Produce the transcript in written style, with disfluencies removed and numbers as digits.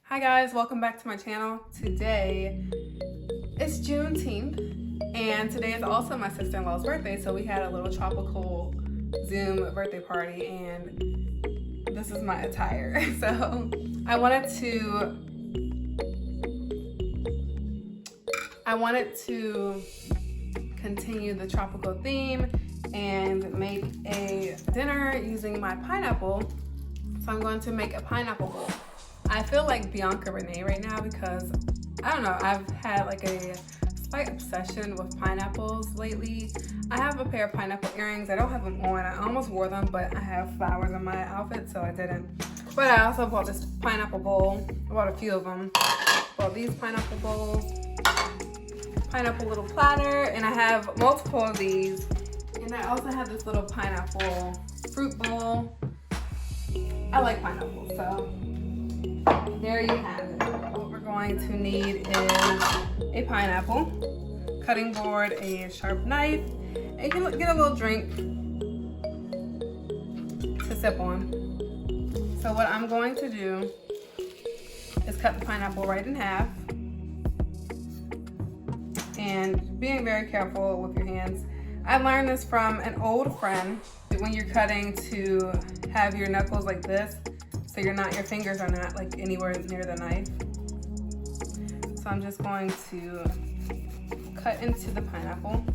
Hi guys, welcome back to my channel. Today is Juneteenth and today is also my sister-in-law's birthday, so we had a little tropical Zoom birthday party and this is my attire. So I wanted to continue the tropical theme and make a dinner using my pineapple. So I'm going to make a pineapple bowl. I feel like Bianca Renee right now because, I don't know, I've had like a slight obsession with pineapples lately. I have a pair of pineapple earrings. I don't have them on. I almost wore them, but I have flowers in my outfit, so I didn't. But I also bought this pineapple bowl. I bought a few of them. Bought these pineapple bowls, pineapple little platter, and I have multiple of these. And I also have this little pineapple fruit bowl. I like pineapple, so there you have it. What we're going to need is a pineapple, cutting board, a sharp knife, and you can get a little drink to sip on. So what I'm going to do is cut the pineapple right in half, and being very careful with your hands. I learned this from an old friend, that when you're cutting to have your knuckles like this, so your fingers are not like anywhere near the knife. So I'm just going to cut into the pineapple.